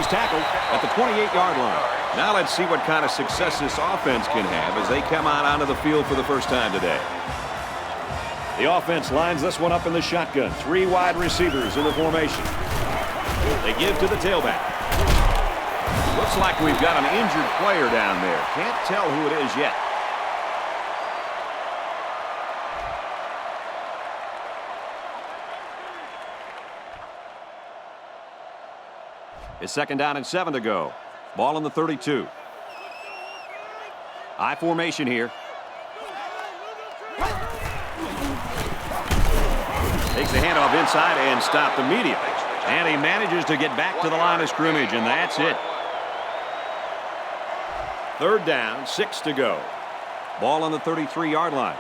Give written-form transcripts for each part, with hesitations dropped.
He's tackled at the 28-yard line. Now let's see what kind of success this offense can have as they come out onto the field for the first time today. The offense lines this one up in the shotgun. 3 wide receivers in the formation. They give to the tailback. Looks like we've got an injured player down there. Can't tell who it is yet. It's 2nd down and 7 to go. Ball on the 32. I formation here. Takes the handoff inside and stopped immediately. And he manages to get back to the line of scrimmage, and that's it. 3rd down, 6 to go. Ball on the 33-yard line.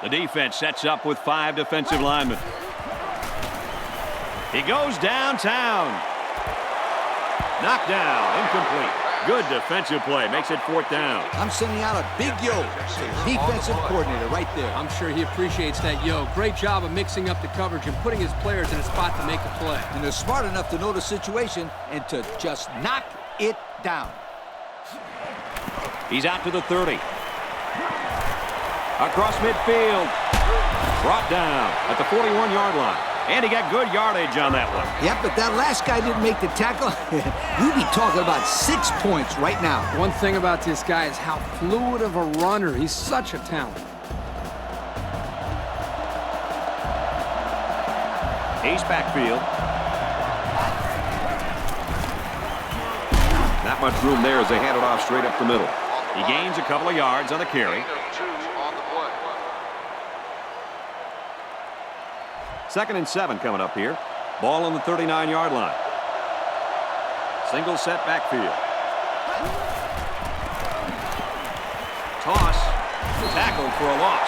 The defense sets up with 5 defensive linemen. He goes downtown. Knocked down, incomplete. Good defensive play, makes it 4th down. I'm sending out a big yo to the defensive coordinator right there. I'm sure he appreciates that yo. Great job of mixing up the coverage and putting his players in a spot to make a play. And they're smart enough to know the situation and to just knock it down. He's out to the 30. Across midfield. Brought down at the 41-yard line. And he got good yardage on that one. Yep, but that last guy didn't make the tackle. You'd be talking about 6 points right now. One thing about this guy is how fluid of a runner. He's such a talent. Ace backfield. Not much room there as they hand it off straight up the middle. He gains a couple of yards on the carry. 2nd and 7 coming up here. Ball on the 39-yard line. Single set backfield. Toss. Tackled for a loss.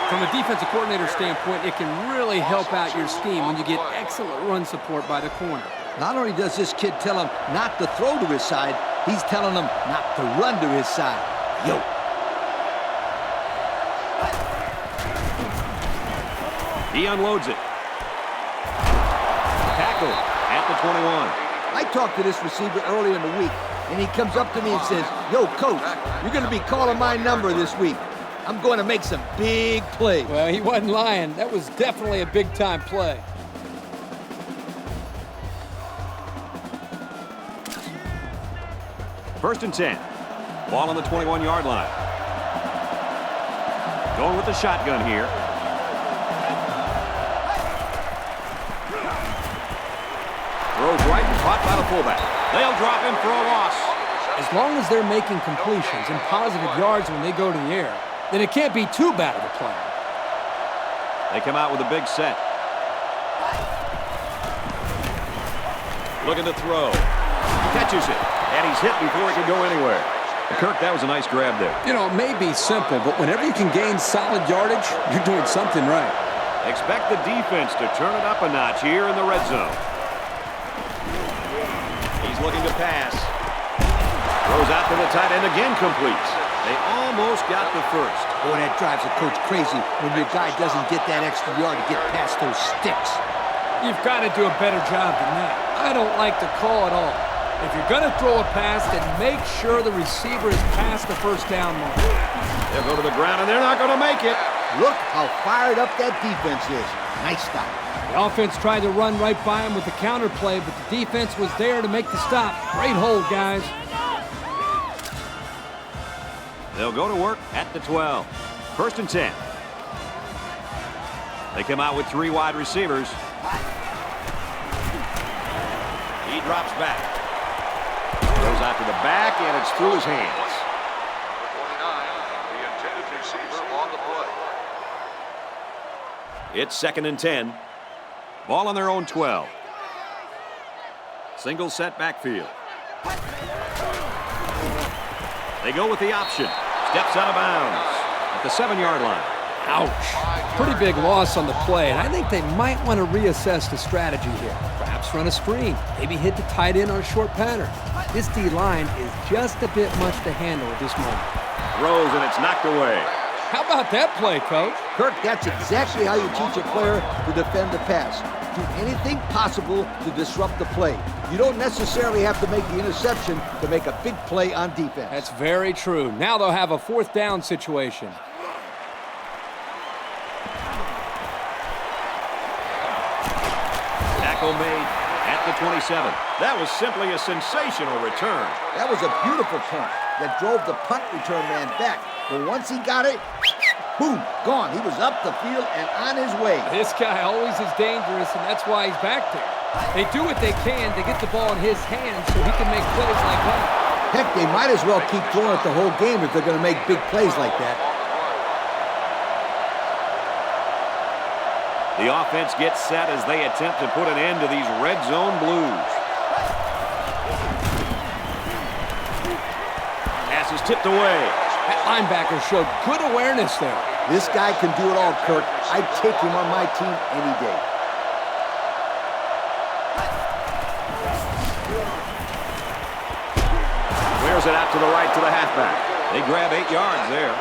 From a defensive coordinator standpoint, it can really help out your scheme when you get excellent run support by the corner. Not only does this kid tell him not to throw to his side, he's telling him not to run to his side. Yo. He unloads it. Tackle at the 21. I talked to this receiver earlier in the week, and he comes up to me and says, yo, coach, you're going to be calling my number this week. I'm going to make some big plays. Well, he wasn't lying. That was definitely a big-time play. First and 10. Ball on the 21-yard line. Going with the shotgun here. Throws right and caught by the fullback. They'll drop him for a loss. As long as they're making completions and positive yards when they go to the air, then it can't be too bad of a play. They come out with a big set. Looking to throw. Catches it. And he's hit before he can go anywhere. Kirk, that was a nice grab there. You know, it may be simple, but whenever you can gain solid yardage, you're doing something right. Expect the defense to turn it up a notch here in the red zone. He's looking to pass. Throws out to the tight end again, completes. They almost got the first. Boy, that drives a coach crazy when your guy doesn't get that extra yard to get past those sticks. You've got to do a better job than that. I don't like the call at all. If you're going to throw a pass, then make sure the receiver is past the first down mark. They'll go to the ground, and they're not going to make it. Look how fired up that defense is. Nice stop. The offense tried to run right by him with the counter play, but the defense was there to make the stop. Great hold, guys. They'll go to work at the 12. First and 10. They come out with 3 wide receivers. He drops back. Goes out to the back, and it's through his hands. The intended receiver on the play. It's 2nd and 10. Ball on their own 12. Single set backfield. They go with the option. Steps out of bounds at the 7-yard line. Ouch. Pretty big loss on the play, and I think they might want to reassess the strategy here. Perhaps run a screen, maybe hit the tight end on a short pattern. This D-line is just a bit much to handle at this moment. Throws, and it's knocked away. How about that play, Coach? Kirk, that's exactly how you teach a player to defend the pass. Do anything possible to disrupt the play. You don't necessarily have to make the interception to make a big play on defense. That's very true. Now they'll have a 4th down situation. Tackle made at the 27. That was simply a sensational return. That was a beautiful punt that drove the punt return man back. But once he got it, boom, gone. He was up the field and on his way. This guy always is dangerous, and that's why he's back there. They do what they can to get the ball in his hands so he can make plays like that. Heck, they might as well keep throwing it the whole game if they're going to make big plays like that. The offense gets set as they attempt to put an end to these red zone blues. Pass is tipped away. That linebacker showed good awareness there. This guy can do it all, Kirk. I'd take him on my team any day. Clears it out to the right to the halfback. They grab 8 yards there.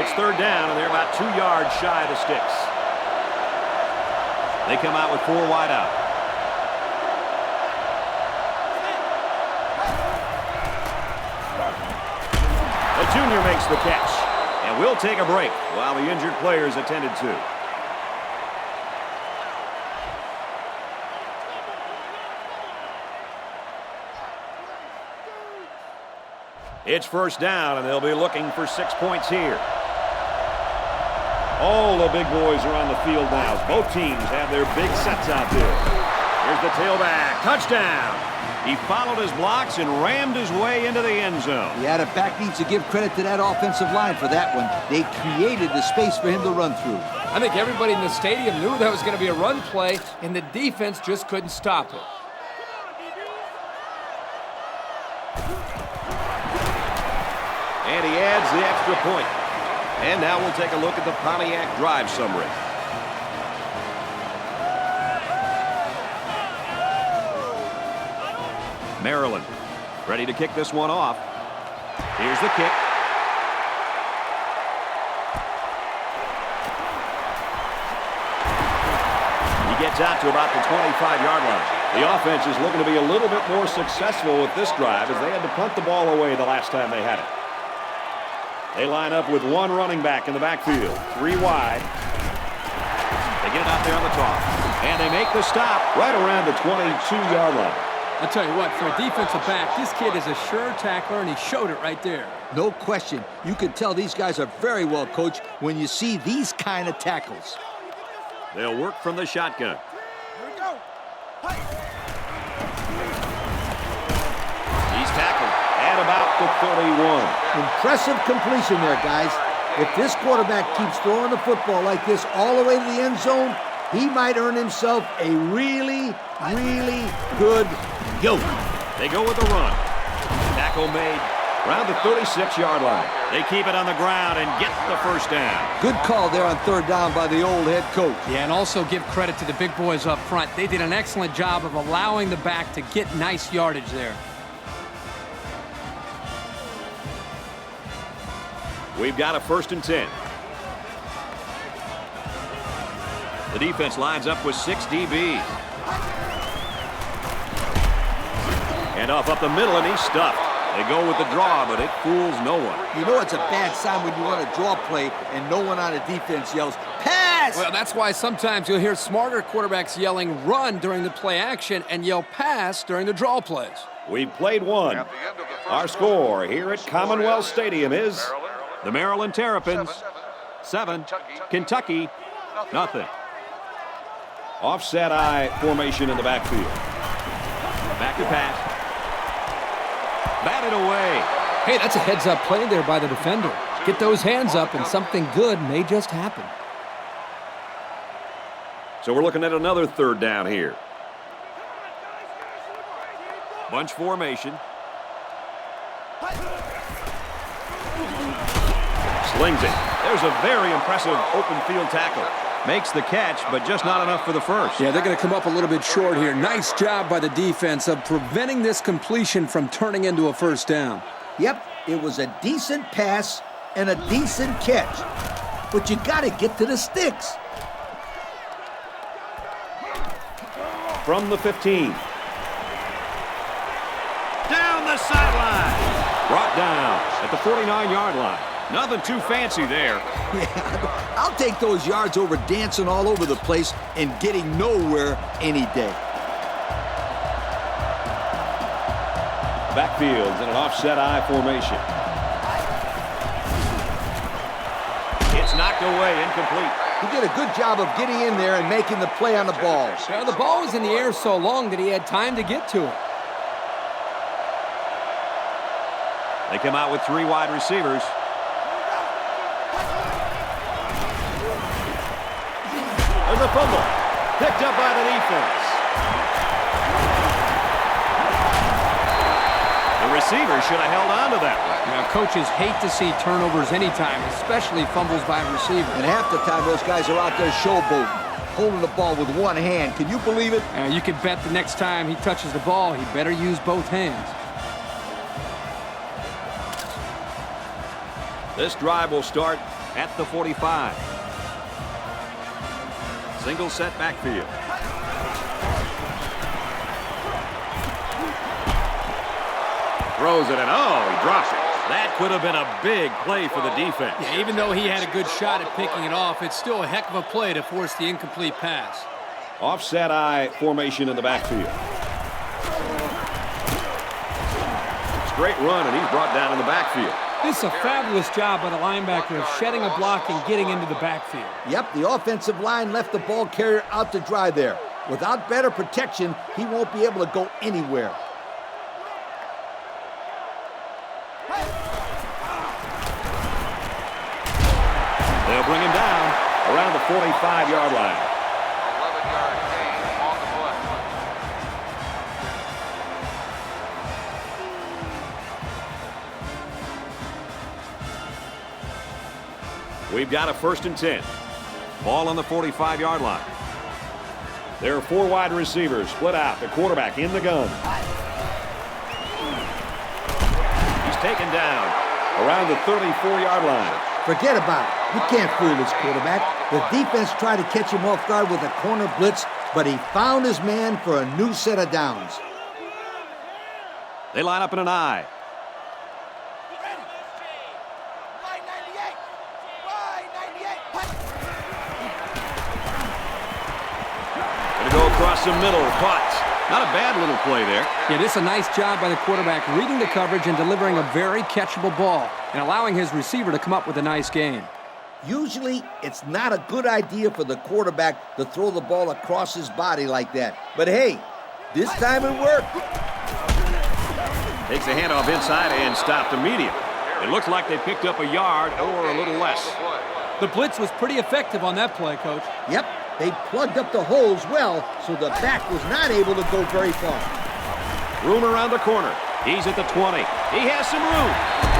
It's 3rd down, and they're about 2 yards shy of the sticks. They come out with 4 wide out. The junior makes the catch. And we'll take a break while the injured player is attended to. It's 1st down, and they'll be looking for 6 points here. All the big boys are on the field now. Both teams have their big sets out there. Here's the tailback. Touchdown. He followed his blocks and rammed his way into the end zone. Yeah, the back needs to give credit to that offensive line for that one. They created the space for him to run through. I think everybody in the stadium knew that was going to be a run play, and the defense just couldn't stop it. And he adds the extra point. And now we'll take a look at the Pontiac drive summary. Maryland ready to kick this one off. Here's the kick. He gets out to about the 25-yard line. The offense is looking to be a little bit more successful with this drive as they had to punt the ball away the last time they had it. They line up with 1 running back in the backfield. 3 wide. They get it out there on the top. And they make the stop right around the 22-yard line. I'll tell you what, for a defensive back, this kid is a sure tackler, and he showed it right there. No question. You can tell these guys are very well coached when you see these kind of tackles. They'll work from the shotgun. Here we go. He's tackled at about the 31. Impressive completion there, guys. If this quarterback keeps throwing the football like this all the way to the end zone, he might earn himself a really, really good yoke. They go with the run. Tackle made around the 36-yard line. They keep it on the ground and get the 1st down. Good call there on 3rd down by the old head coach. Yeah, and also give credit to the big boys up front. They did an excellent job of allowing the back to get nice yardage there. We've got a 1st and 10. The defense lines up with 6 DBs. And off up the middle, and he's stuffed. They go with the draw, but it fools no one. You know it's a bad sign when you run a draw play and no one on the defense yells, pass! Well, that's why sometimes you'll hear smarter quarterbacks yelling run during the play action and yell pass during the draw plays. We've played one. At the end of the first Our score here at Commonwealth Stadium is Maryland, the Maryland Terrapins 7, Kentucky nothing. Offset I formation in the backfield. Back to pass. Batted away. Hey, that's a heads-up play there by the defender. Get those hands up and something good may just happen. So we're looking at another 3rd down here. Bunch formation. Slings it. There's a very impressive open field tackle. Makes the catch, but just not enough for the 1st. Yeah, they're going to come up a little bit short here. Nice job by the defense of preventing this completion from turning into a 1st down. Yep, it was a decent pass and a decent catch. But you got to get to the sticks. From the 15. Down the sideline. Brought down at the 49-yard line. Nothing too fancy there. Yeah, I'll take those yards over dancing all over the place and getting nowhere any day. Backfields in an offset I formation. It's knocked away, incomplete. He did a good job of getting in there and making the play on the ball. Well, the ball was in the air so long that he had time to get to it. They come out with 3 wide receivers. There's a fumble. Picked up by the defense. The receiver should have held on to that one. Now, coaches hate to see turnovers anytime, especially fumbles by a receiver. And half the time, those guys are out there showboating, holding the ball with one hand. Can you believe it? You can bet the next time he touches the ball, he better use both hands. This drive will start at the 45. Single set backfield. Throws it and he drops it. That could have been a big play for the defense. Yeah, even though he had a good shot at picking it off, it's still a heck of a play to force the incomplete pass. Offset I formation in the backfield. Straight run, and he's brought down in the backfield. This is a fabulous job by the linebacker of shedding a block and getting into the backfield. Yep, the offensive line left the ball carrier out to dry there. Without better protection, he won't be able to go anywhere. They'll bring him down around the 45-yard line. 11-yard gain on the play. We've got a 1st and 10. Ball on the 45-yard line. There are 4 wide receivers split out. The quarterback in the gun. He's taken down around the 34-yard line. Forget about it. You can't fool this quarterback. The defense tried to catch him off guard with a corner blitz, but he found his man for a new set of downs. They line up in an I. Going to go across the middle. Caught. Not a bad little play there. Yeah, this is a nice job by the quarterback reading the coverage and delivering a very catchable ball and allowing his receiver to come up with a nice gain. Usually, it's not a good idea for the quarterback to throw the ball across his body like that. But hey, this time it worked. Takes the handoff inside and stopped immediately. It looks like they picked up a yard or a little less. The blitz was pretty effective on that play, Coach. Yep, they plugged up the holes well, so the back was not able to go very far. Room around the corner. He's at the 20. He has some room.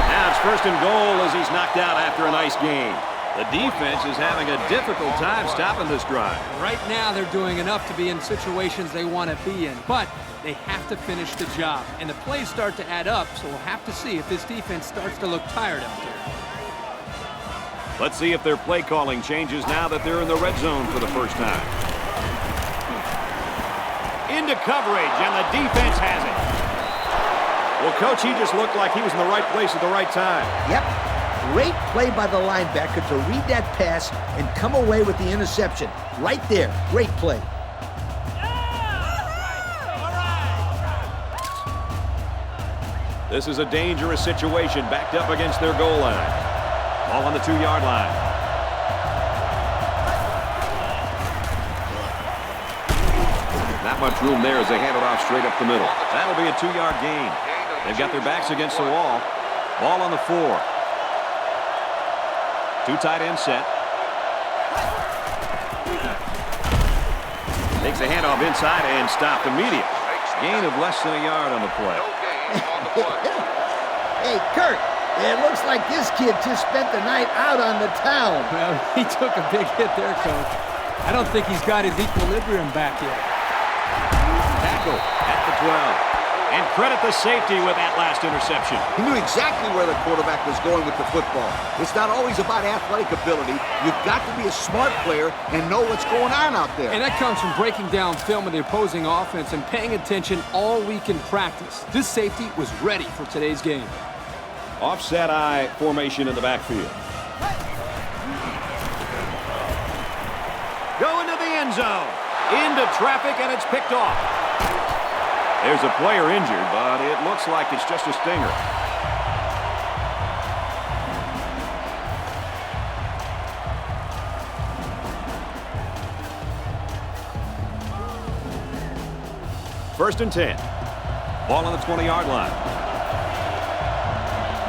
Now it's 1st and goal as he's knocked out after a nice gain. The defense is having a difficult time stopping this drive. Right now, they're doing enough to be in situations they want to be in, but they have to finish the job. And the plays start to add up, so we'll have to see if this defense starts to look tired out there. Let's see if their play calling changes now that they're in the red zone for the first time. Into coverage, and the defense has it. Well, Coach, he just looked like he was in the right place at the right time. Yep. Great play by the linebacker to read that pass and come away with the interception. Right there. Great play. This is a dangerous situation, backed up against their goal line. Ball on the 2-yard line. Not much room there as they hand it off straight up the middle. That'll be a 2-yard gain. They've got their backs against the wall. Ball on the 4. 2 tight end set. Takes the handoff inside and stopped immediately. Gain of less than a yard on the play. Hey, Kurt, it looks like this kid just spent the night out on the town. Well, he took a big hit there, Coach. I don't think he's got his equilibrium back yet. Tackle at the 12. And credit the safety with that last interception. He knew exactly where the quarterback was going with the football. It's not always about athletic ability. You've got to be a smart player and know what's going on out there. And that comes from breaking down film of the opposing offense and paying attention all week in practice. This safety was ready for today's game. Offset eye formation in the backfield. Going to the end zone. Into traffic, and it's picked off. There's a player injured, but it looks like it's just a stinger. First and 10. Ball on the 20-yard line.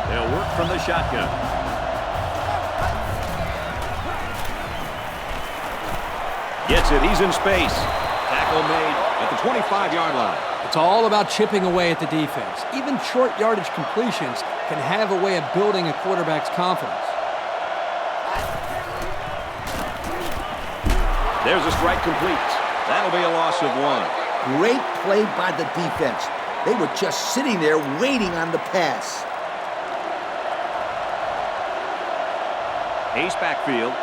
They'll work from the shotgun. Gets it. He's in space. Tackle made at the 25-yard line. It's all about chipping away at the defense. Even short yardage completions can have a way of building a quarterback's confidence. There's a strike complete. That'll be a loss of 1. Great play by the defense. They were just sitting there waiting on the pass. Ace backfield.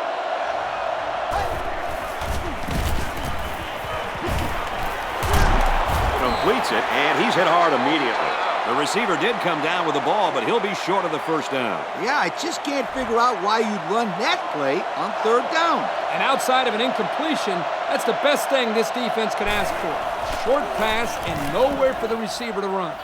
Completes it, and he's hit hard immediately. The receiver did come down with the ball, but he'll be short of the first down. Yeah, I just can't figure out why you'd run that play on third down. And outside of an incompletion, that's the best thing this defense can ask for. Short pass and nowhere for the receiver to run.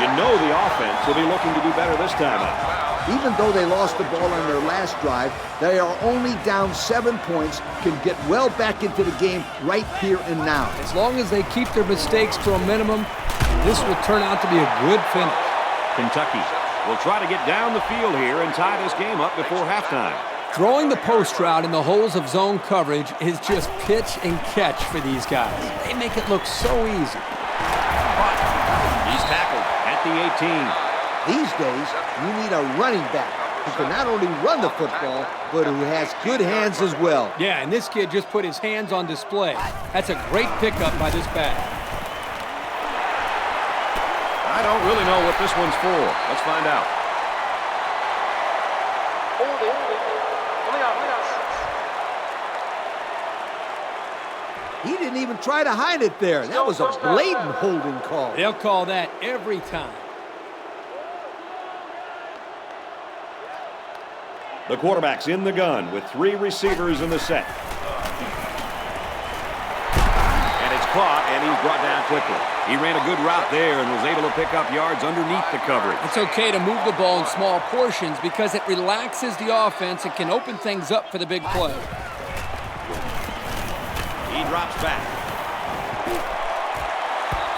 You know the offense will be looking to do better this time out. Even though they lost the ball on their last drive, they are only down 7 points, can get well back into the game right here and now. As long as they keep their mistakes to a minimum, this will turn out to be a good finish. Kentucky will try to get down the field here and tie this game up before halftime. Throwing the post route in the holes of zone coverage is just pitch and catch for these guys. They make it look so easy. He's tackled at the 18. These days, you need a running back who can not only run the football, but who has good hands as well. Yeah, and this kid just put his hands on display. That's a great pickup by this back. I don't really know what this one's for. Let's find out. He didn't even try to hide it there. That was a blatant holding call. They'll call that every time. The quarterback's in the gun with 3 receivers in the set. And it's caught, and he's brought down quickly. He ran a good route there and was able to pick up yards underneath the coverage. It's okay to move the ball in small portions because it relaxes the offense and can open things up for the big play. He drops back.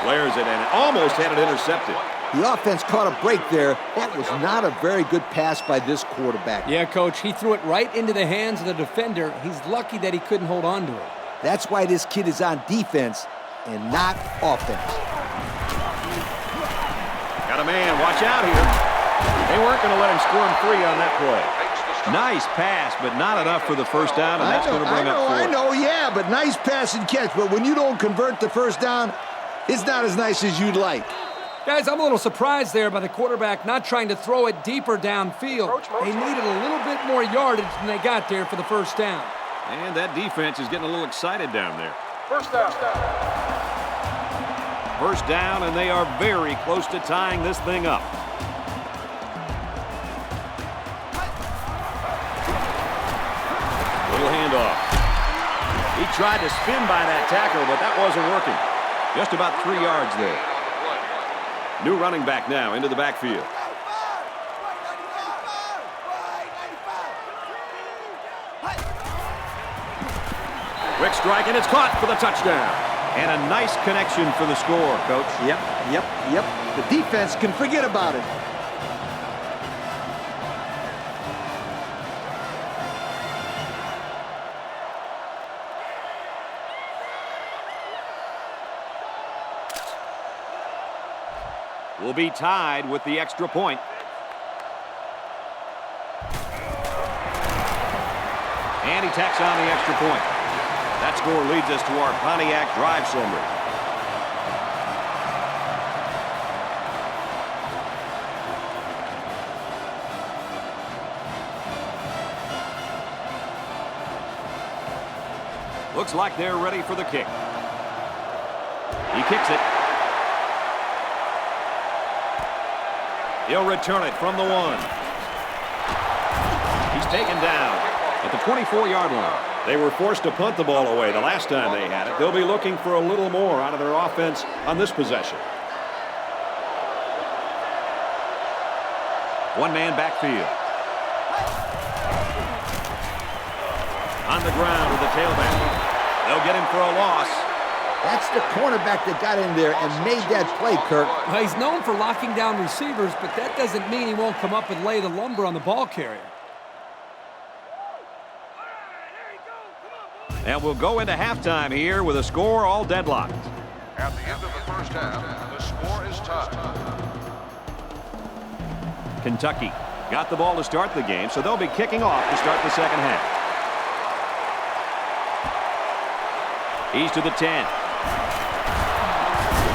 Flares it and almost had it intercepted. The offense caught a break there. That was not a very good pass by this quarterback. Yeah, Coach, he threw it right into the hands of the defender. He's lucky that he couldn't hold on to it. That's why this kid is on defense and not offense. Got a man. Watch out here. They weren't going to let him squirm free on that play. Nice pass, but not enough for the first down, and that's going to bring up 4. I know, yeah, but nice pass and catch. But when you don't convert the first down, it's not as nice as you'd like. Guys, I'm a little surprised there by the quarterback not trying to throw it deeper downfield. They needed a little bit more yardage than they got there for the first down. And that defense is getting a little excited down there. First down. First down, and they are very close to tying this thing up. Little handoff. He tried to spin by that tackle, but that wasn't working. Just about 3 yards there. New running back now into the backfield. Quick strike, and it's caught for the touchdown. And a nice connection for the score, Coach. Yep. The defense can forget about it. Will be tied with the extra point. And he tacks on the extra point. That score leads us to our Pontiac drive summary. Looks like they're ready for the kick. He kicks it. He'll return it from the 1. He's taken down at the 24-yard line. They were forced to punt the ball away the last time they had it. They'll be looking for a little more out of their offense on this possession. One-man backfield. On the ground with the tailback. They'll get him for a loss. That's the cornerback that got in there and made that play, Kirk. Well, he's known for locking down receivers, but that doesn't mean he won't come up and lay the lumber on the ball carrier. And we'll go into halftime here with a score all deadlocked. At the end of the first half, the score is tied. Kentucky got the ball to start the game, so they'll be kicking off to start the second half. He's to the 10.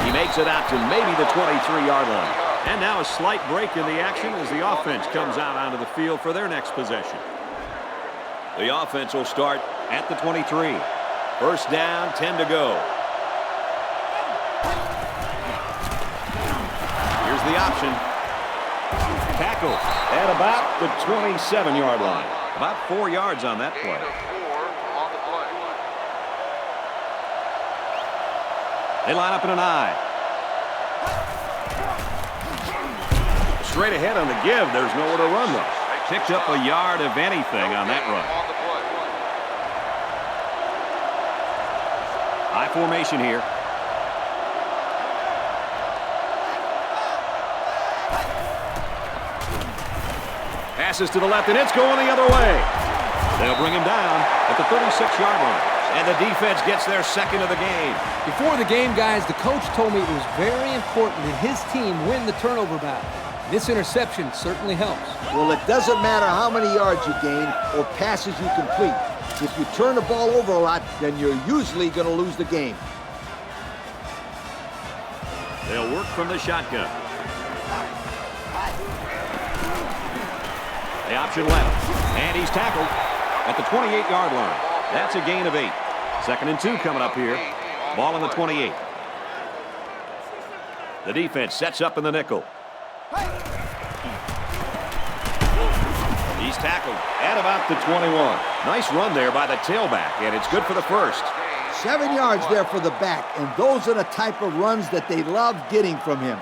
He makes it out to maybe the 23-yard line. And now a slight break in the action as the offense comes out onto the field for their next possession. The offense will start at the 23. First down, 10 to go. Here's the option. Tackle at about the 27-yard line. About 4 yards on that play. Gain of 4 on the play. They line up in an I. Straight ahead on the give. There's nowhere to run though. Picked up a yard of anything on that run. On the play. High formation here. Passes to the left, and it's going the other way. They'll bring him down at the 36-yard line. And the defense gets their second of the game. Before the game, guys, the coach told me it was very important that his team win the turnover battle. This interception certainly helps. Well, it doesn't matter how many yards you gain or passes you complete. If you turn the ball over a lot, then you're usually going to lose the game. They'll work from the shotgun. The option left. And he's tackled at the 28-yard line. That's a gain of 8. Second and 2 coming up here. Ball on the 28. The defense sets up in the nickel. He's tackled at about the 21. Nice run there by the tailback, and it's good for the first. 7 yards there for the back, and those are the type of runs that they love getting from him.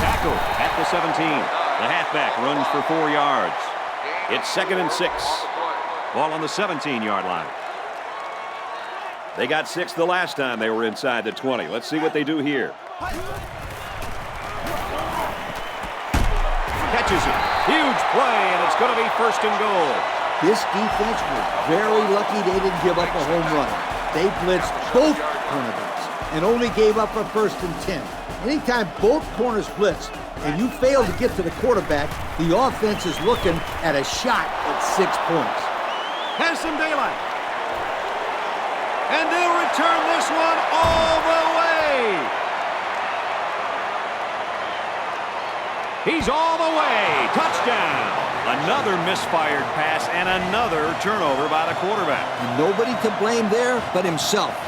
Tackle at the 17. The halfback runs for 4 yards. It's second and 6. Ball on the 17-yard line. They got 6 the last time they were inside the 20. Let's see what they do here. Catches it. Huge play, and it's going to be first and goal. This defense was very lucky they didn't give up a home run. They blitzed both cornerbacks and only gave up a first and 10. Anytime both corners blitz and you fail to get to the quarterback, the offense is looking at a shot at 6 points. Has some daylight. And they'll return this one all the way. He's all the way. Touchdown. Another misfired pass and another turnover by the quarterback. And nobody to blame there but himself.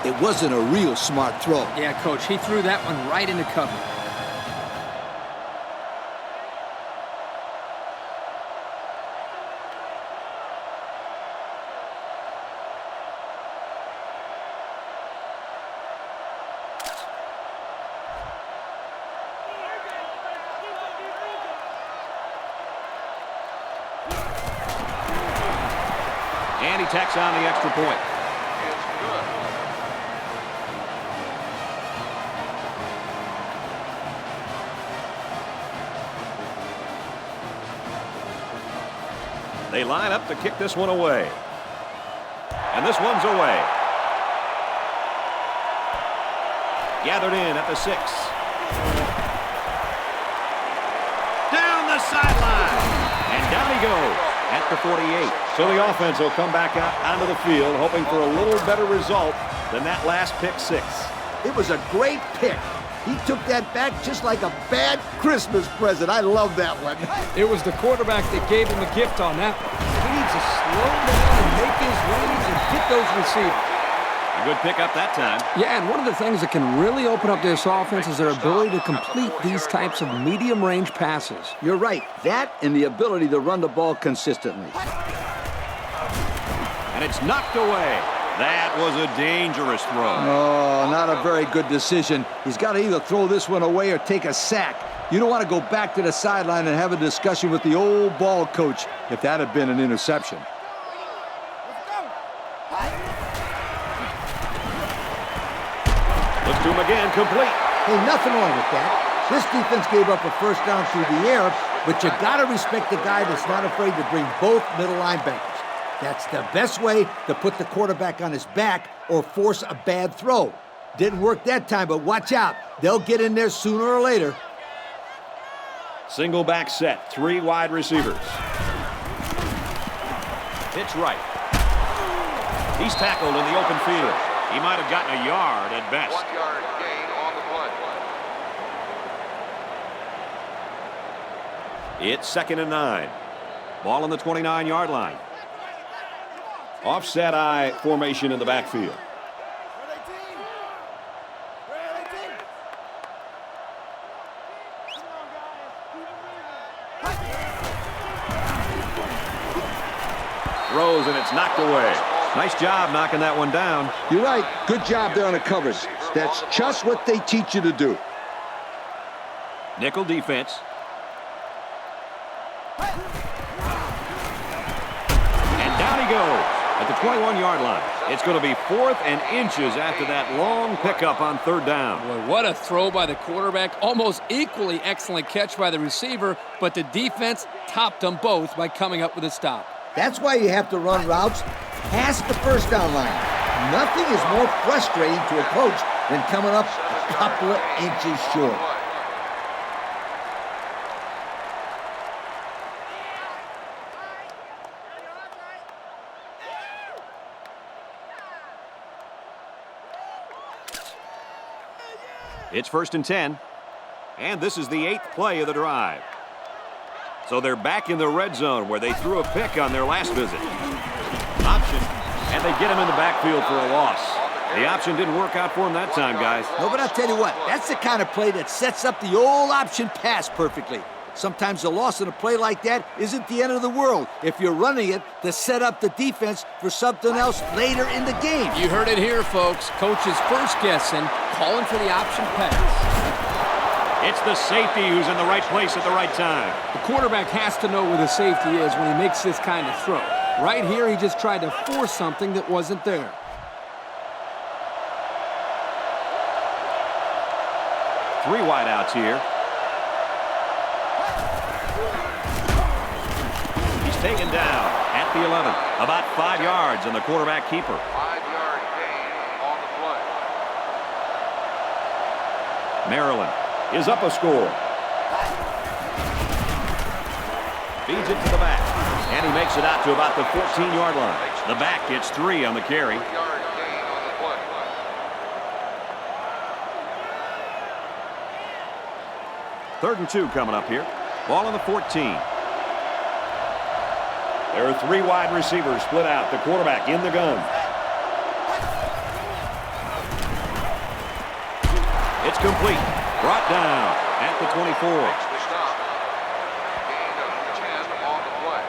It wasn't a real smart throw. Yeah, Coach, he threw that one right into cover. And he tacks on the extra point. Is good. They line up to kick this one away. And this one's away. Gathered in at the 6. Down the sideline. And down he goes at the 48. So the offense will come back out onto the field hoping for a little better result than that last pick 6. It was a great pick. He took that back just like a bad Christmas present. I love that one. It was the quarterback that gave him the gift on that one. He needs to slow down and make his reads and hit those receivers. A good pickup that time. Yeah, and one of the things that can really open up this offense is their ability to complete these types of medium-range passes. You're right. That and the ability to run the ball consistently. And it's knocked away. That was a dangerous throw. Oh, not a very good decision. He's got to either throw this one away or take a sack. You don't want to go back to the sideline and have a discussion with the old ball coach if that had been an interception. Let's do him again, complete. Hey, nothing wrong with that. This defense gave up a first down through the air, but you got to respect the guy that's not afraid to bring both middle linebackers. That's the best way to put the quarterback on his back or force a bad throw. Didn't work that time, but watch out. They'll get in there sooner or later. Single back set, 3 wide receivers. Pitch right. He's tackled in the open field. He might have gotten a yard at best. 1 yard gain on the play. It's 2nd and 9. Ball on the 29-yard line. Offset I formation in the backfield. Throws, and it's knocked away. Nice job knocking that one down. You're right. Good job there on the coverage. That's just what they teach you to do. Nickel defense. And down he goes at the 21-yard line. It's going to be 4th and inches after that long pickup on 3rd down. Boy, what a throw by the quarterback. Almost equally excellent catch by the receiver, but the defense topped them both by coming up with a stop. That's why you have to run routes past the first down line. Nothing is more frustrating to a coach than coming up a couple of inches short. It's 1st and 10. And this is the 8th play of the drive. So they're back in the red zone where they threw a pick on their last visit. Option, and they get him in the backfield for a loss. The option didn't work out for him that time, guys. No, but I'll tell you what, that's the kind of play that sets up the old option pass perfectly. Sometimes the loss in a play like that isn't the end of the world if you're running it to set up the defense for something else later in the game. You heard it here, folks. Coach is first guessing, calling for the option pass. It's the safety who's in the right place at the right time. The quarterback has to know where the safety is when he makes this kind of throw. Right here, he just tried to force something that wasn't there. Three wideouts here. He's taken down at the 11. About 5 yards and the quarterback keeper. 5-yard gain on the play. Maryland is up a score. Feeds it to the back. And he makes it out to about the 14-yard line. The back gets 3 on the carry. 3-yard gain on the play. Third and 2 coming up here. Ball on the 14. There are 3 wide receivers split out. The quarterback in the gun. It's complete. Brought down at the 24. Makes the stop. Gain of 10 on the play.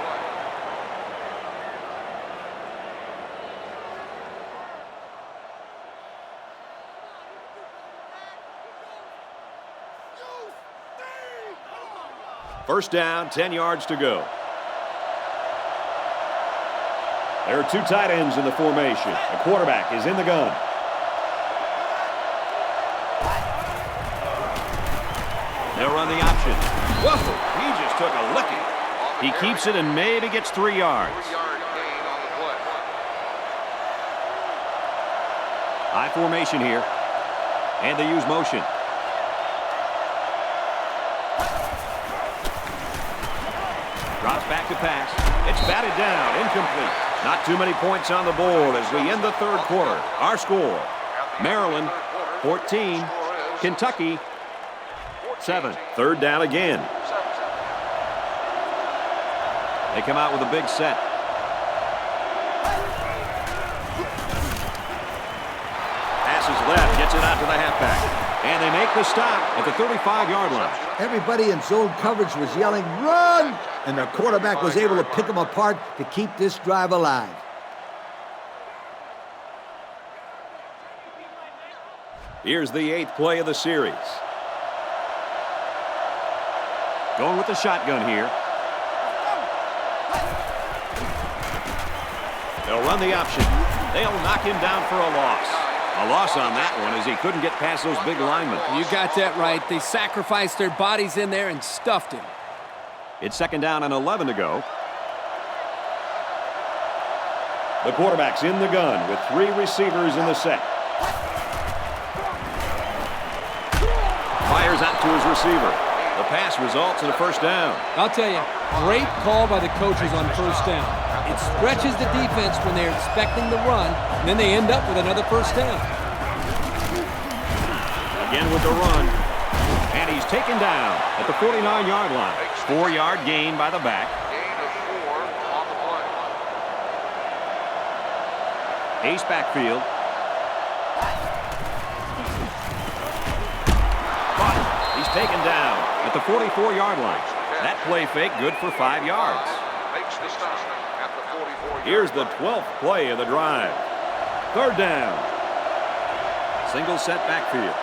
First down, 10 yards to go. There are 2 tight ends in the formation. The quarterback is in the gun. They'll run the option. Whoa, he just took a licking. He keeps it and maybe gets 3 yards. 3-yard gain on the play. High formation here. And they use motion. Drops back to pass. It's batted down, incomplete. Not too many points on the board as we end the third quarter. Our score, Maryland 14, Kentucky 7. Third down again. They come out with a big set. Passes left, gets it out to the halfback. And they make the stop at the 35-yard line. Everybody in zone coverage was yelling, "Run!" And the quarterback was able to pick them apart to keep this drive alive. Here's the 8th play of the series. Going with the shotgun here. They'll run the option. They'll knock him down for a loss. A loss on that one as he couldn't get past those big linemen. You got that right. They sacrificed their bodies in there and stuffed him. It's 2nd down and 11 to go. The quarterback's in the gun with 3 receivers in the set. Fires out to his receiver. The pass results in a 1st down. I'll tell you, great call by the coaches on 1st down. It stretches the defense when they're expecting the run, and then they end up with another 1st down. Again with the run. And he's taken down at the 49-yard line. 4-yard gain by the back. Gain of 4 on the play. Ace backfield. But he's taken down at the 44-yard line. That play fake good for 5 yards. Makes the stop at the 44. Here's the 12th play of the drive. 3rd down. Single set backfield.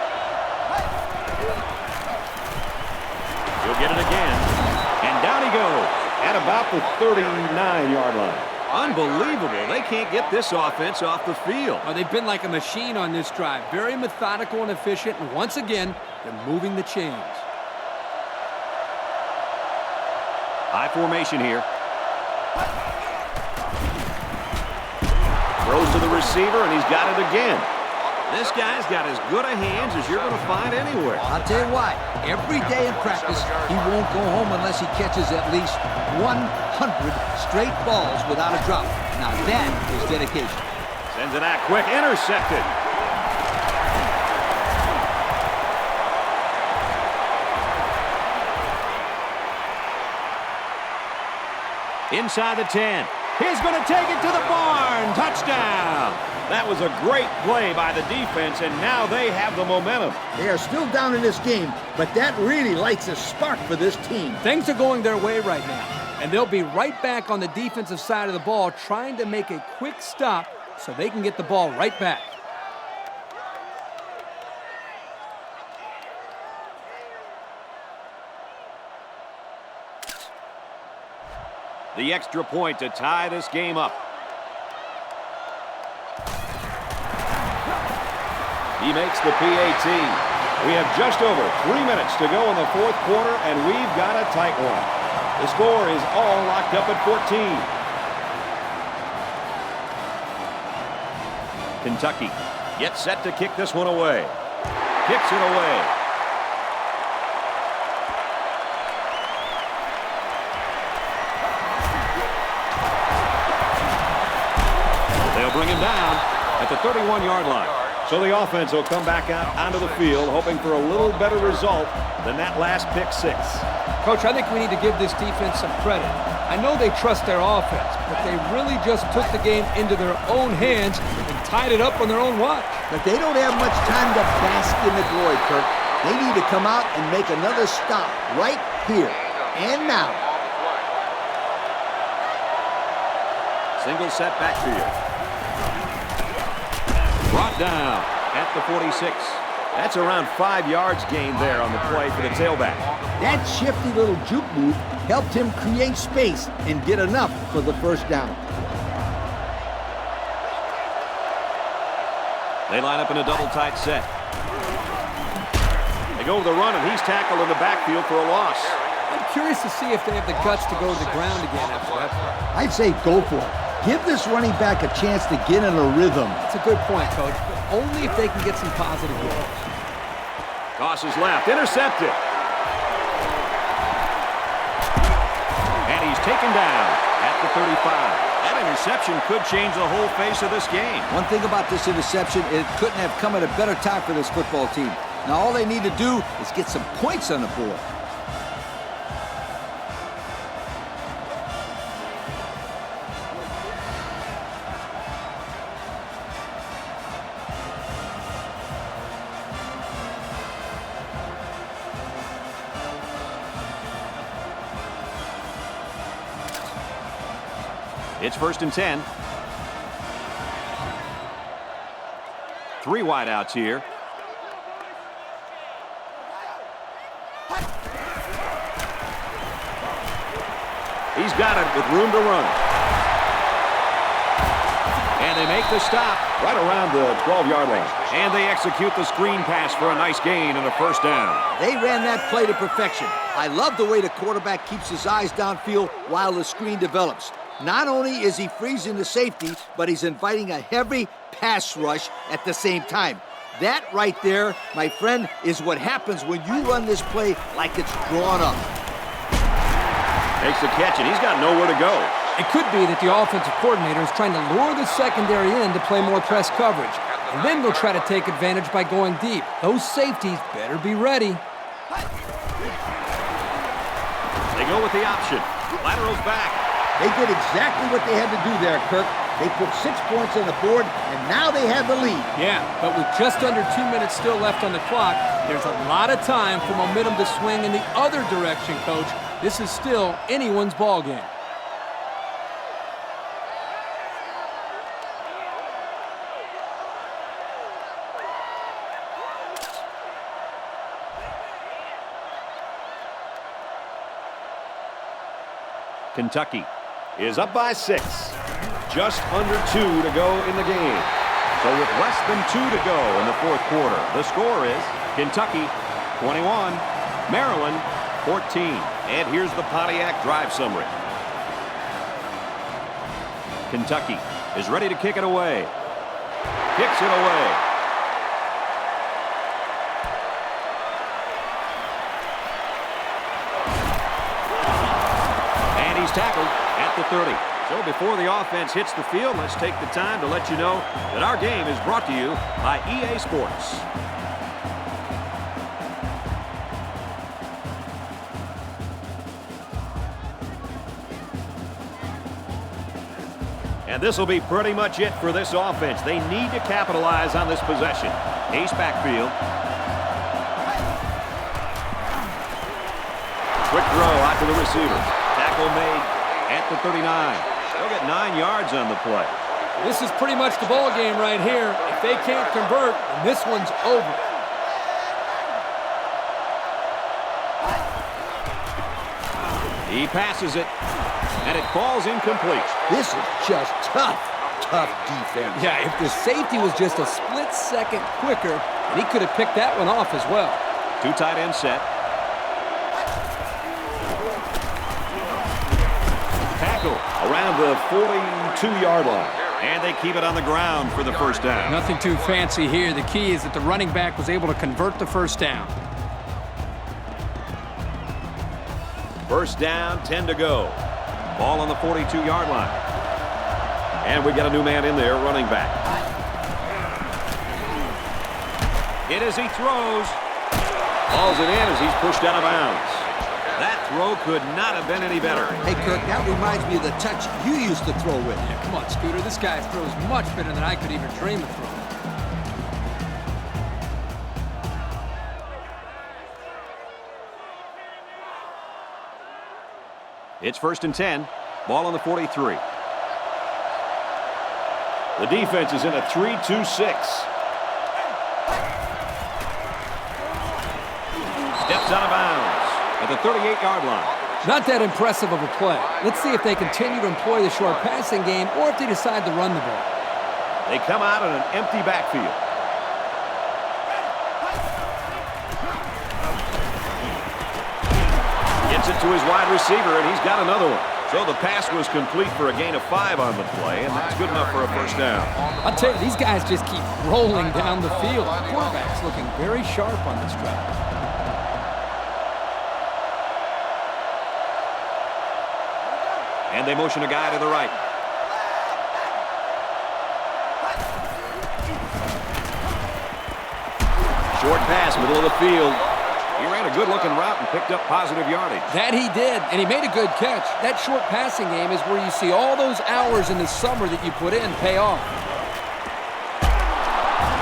He'll get it again. And down he goes at about the 39-yard line. Unbelievable. They can't get this offense off the field. Oh, they've been like a machine on this drive. Very methodical and efficient. And once again, they're moving the chains. High formation here. Throws to the receiver, and he's got it again. This guy's got as good a hands as you're going to find anywhere. I'll tell you what, every day in practice, he won't go home unless he catches at least 100 straight balls without a drop. Now that is dedication. Sends it out quick, intercepted. Inside the 10. He's going to take it to the barn. Touchdown. That was a great play by the defense, and now they have the momentum. They are still down in this game, but that really lights a spark for this team. Things are going their way right now, and they'll be right back on the defensive side of the ball trying to make a quick stop so they can get the ball right back. The extra point to tie this game up. He makes the PAT. We have just over 3 minutes to go in the 4th quarter, and we've got a tight one. The score is all locked up at 14. Kentucky gets set to kick this one away. Kicks it away. They'll bring him down at the 31-yard line. So the offense will come back out onto the field, hoping for a little better result than that last pick 6. Coach, I think we need to give this defense some credit. I know they trust their offense, but they really just took the game into their own hands and tied it up on their own watch. But they don't have much time to bask in the glory, Kirk. They need to come out and make another stop right here and now. Single set backfield. Brought down at the 46. That's around 5 yards gained there on the play for the tailback. That shifty little juke move helped him create space and get enough for the 1st down. They line up in a double tight set. They go with the run, and he's tackled in the backfield for a loss. I'm curious to see if they have the guts to go to the ground again after that. I'd say go for it. Give this running back a chance to get in a rhythm. That's a good point, Coach, but only if they can get some positive yards. Tosses left, intercepted. And he's taken down at the 35. That interception could change the whole face of this game. One thing about this interception, it couldn't have come at a better time for this football team. Now all they need to do is get some points on the board. It's 1st and 10. 3 wideouts here. He's got it with room to run. And they make the stop right around the 12-yard line. And they execute the screen pass for a nice gain and a 1st down. They ran that play to perfection. I love the way the quarterback keeps his eyes downfield while the screen develops. Not only is he freezing the safety, but he's inviting a heavy pass rush at the same time. That right there, my friend, is what happens when you run this play like it's drawn up. Makes the catch, and he's got nowhere to go. It could be that the offensive coordinator is trying to lure the secondary in to play more press coverage. And then they'll try to take advantage by going deep. Those safeties better be ready. They go with the option. Laterals back. They did exactly what they had to do there, Kirk. They put 6 points on the board, and now they have the lead. Yeah, but with just under 2 minutes still left on the clock, there's a lot of time for momentum to swing in the other direction, Coach. This is still anyone's ball game. Kentucky is up by 6. Just under 2 to go in the game. So with less than 2 to go in the 4th quarter, the score is Kentucky 21, Maryland 14. And here's the Pontiac drive summary. Kentucky is ready to kick it away. Kicks it away. And he's tackled at the 30. So before the offense hits the field, let's take the time to let you know that our game is brought to you by EA Sports. And this will be pretty much it for this offense. They need to capitalize on this possession. Ace backfield. Quick throw out to the receiver. Tackle made at the 39. They'll get 9 yards on the play. This is pretty much the ball game right here. If they can't convert, then this one's over. He passes it, and it falls incomplete. This is just tough defense. Yeah, if the safety was just a split second quicker, then he could have picked that one off as well. 2 tight end set. Tackle around the 42-yard line. And they keep it on the ground for the 1st down. Nothing too fancy here. The key is that the running back was able to convert the 1st down. 1st down, 10 to go. Ball on the 42-yard line. And we got a new man in there, running back. It as he throws. Hauls it in as he's pushed out of bounds. That throw could not have been any better. Hey, Kirk, that reminds me of the touch you used to throw with. Yeah, come on, Scooter. This guy throws much better than I could even dream of throwing. It's 1st and 10. Ball on the 43. The defense is in a 3-2-6. Steps out of bounds at the 38-yard line. Not that impressive of a play. Let's see if they continue to employ the short passing game or if they decide to run the ball. They come out in an empty backfield. Gets it to his wide receiver, and he's got another one. So the pass was complete for a gain of 5 on the play, and that's good enough for a 1st down. I'll tell you, these guys just keep rolling down the field. The quarterback's looking very sharp on this drive. And they motion a guy to the right. Short pass, middle of the field. He ran a good-looking route and picked up positive yardage. That he did, and he made a good catch. That short passing game is where you see all those hours in the summer that you put in pay off.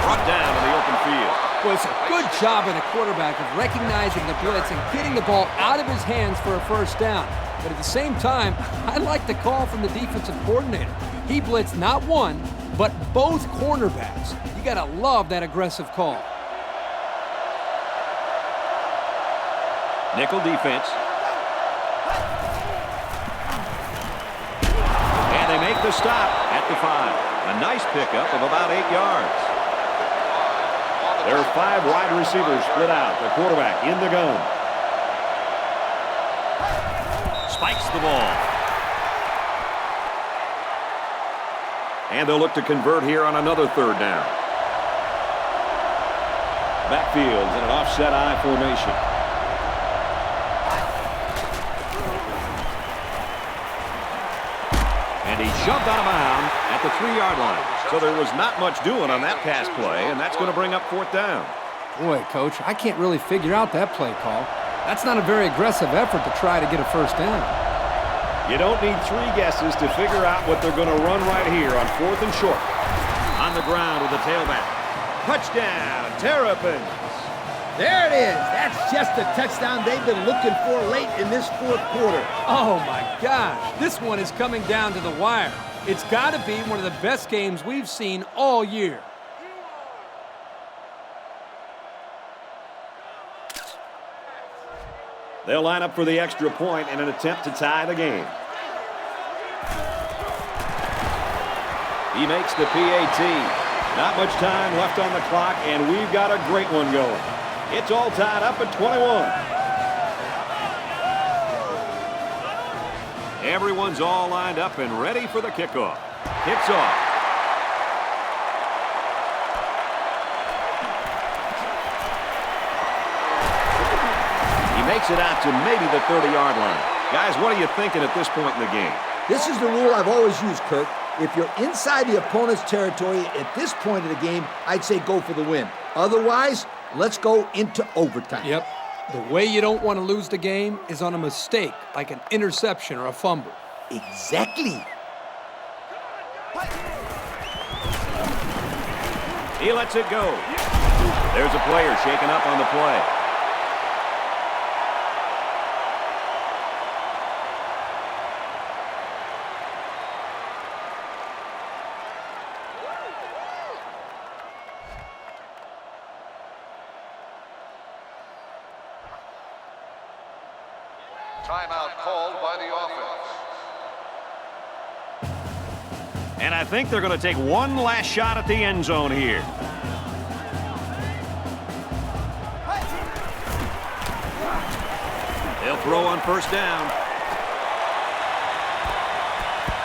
Brought down in the open field. Well, it's a good job by the quarterback of recognizing the blitz and getting the ball out of his hands for a 1st down. But at the same time, I like the call from the defensive coordinator. He blitzed not one, but both cornerbacks. You got to love that aggressive call. Nickel defense. And they make the stop at the 5. A nice pickup of about 8 yards. There are 5 wide receivers split out. The quarterback in the gun. Spikes the ball. And they'll look to convert here on another 3rd down. Backfields in an offset I formation. And he shoved out of bounds at the 3-yard line. So there was not much doing on that pass play, and that's going to bring up 4th down. Boy, Coach, I can't really figure out that play call. That's not a very aggressive effort to try to get a 1st down. You don't need 3 guesses to figure out what they're going to run right here on 4th and short. On the ground with the tailback. Touchdown, Terrapins. There it is. That's just the touchdown they've been looking for late in this 4th quarter. Oh, my gosh. This one is coming down to the wire. It's got to be one of the best games we've seen all year. They'll line up for the extra point in an attempt to tie the game. He makes the PAT. Not much time left on the clock, and we've got a great one going. It's all tied up at 21. Everyone's all lined up and ready for the kickoff. Kicks off. He makes it out to maybe the 30-yard line. Guys, what are you thinking at this point in the game? This is the rule I've always used, Kirk. If you're inside the opponent's territory at this point of the game, I'd say go for the win. Otherwise, let's go into overtime. Yep. The way you don't want to lose the game is on a mistake, like an interception or a fumble. Exactly. He lets it go. There's a player shaken up on the play. Timeout called by the offense. And I think they're going to take one last shot at the end zone here. They'll throw on 1st down.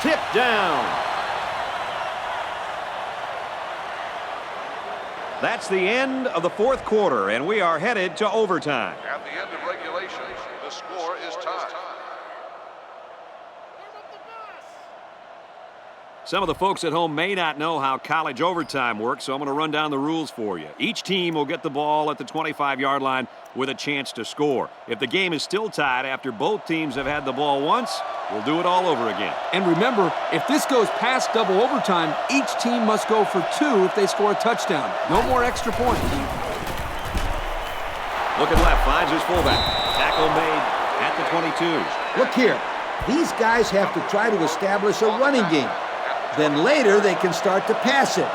Tip down. That's the end of the 4th quarter, and we are headed to overtime. At the end of regulation, the score is tied. Some of the folks at home may not know how college overtime works, so I'm going to run down the rules for you. Each team will get the ball at the 25-yard line with a chance to score. If the game is still tied after both teams have had the ball once, we'll do it all over again. And remember, if this goes past double overtime, each team must go for 2 if they score a touchdown. No more extra points. Looking left, finds his fullback. Tackle made at the 22. Look here. These guys have to try to establish a running game. Then later, they can start to pass it.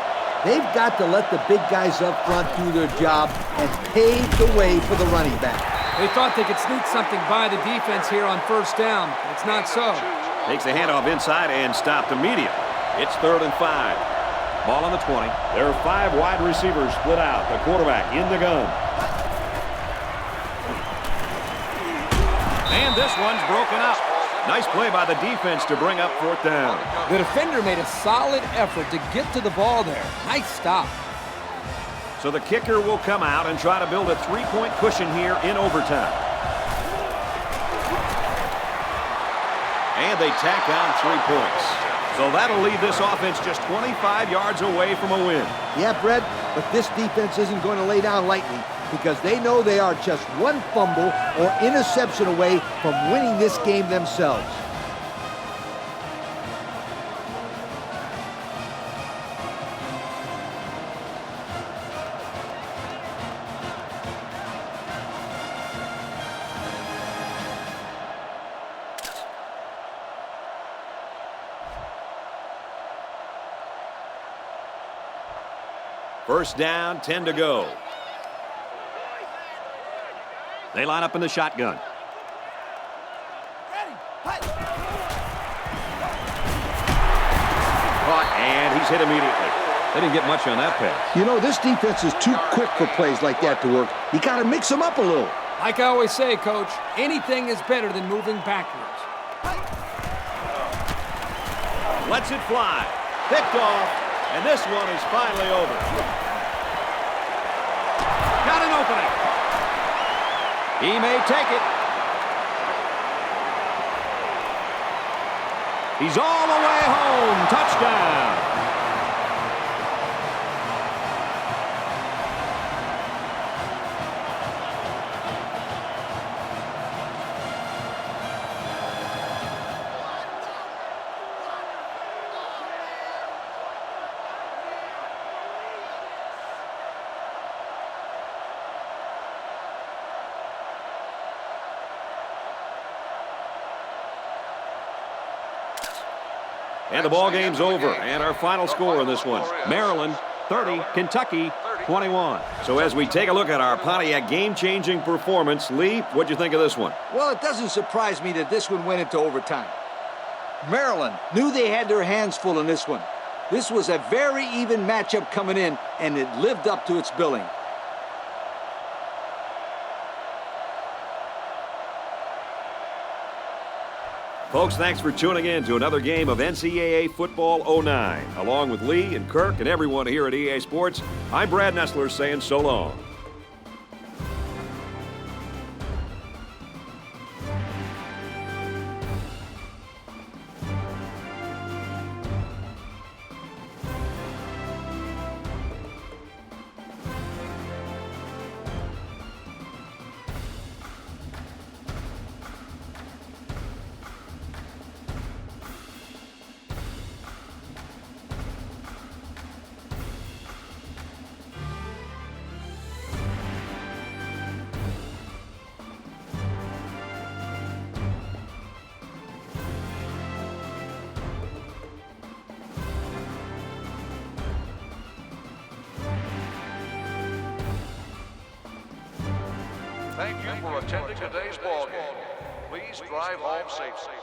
They've got to let the big guys up front do their job and pave the way for the running back. They thought they could sneak something by the defense here on 1st down. It's not so. Takes the handoff inside and stopped immediately. It's 3rd and 5. Ball on the 20. There are 5 wide receivers split out. The quarterback in the gun. And this one's broken up. Nice play by the defense to bring up 4th down. The defender made a solid effort to get to the ball there. Nice stop. So the kicker will come out and try to build a 3-point cushion here in overtime. And they tack on 3 points. So that'll leave this offense just 25 yards away from a win. Yeah, Brett, but this defense isn't going to lay down lightly because they know they are just one fumble or interception away from winning this game themselves. First down, 10 to go. They line up in the shotgun. Caught, and he's hit immediately. They didn't get much on that pass. You know, this defense is too quick for plays like that to work. You got to mix them up a little. Like I always say, Coach, anything is better than moving backwards. Lets it fly. Picked off, and this one is finally over. Got an opening. He may take it. He's all the way home. Touchdown. And the ball game's over. And our final score in this one, Maryland 30, Kentucky 21. So as we take a look at our Pontiac game-changing performance, Lee, what'd you think of this one? Well, it doesn't surprise me that this one went into overtime. Maryland knew they had their hands full in this one. This was a very even matchup coming in, and it lived up to its billing. Folks, thanks for tuning in to another game of NCAA Football 09. Along with Lee and Kirk and everyone here at EA Sports, I'm Brad Nessler saying so long. Thank you for attending today's ball game. Please drive home safely.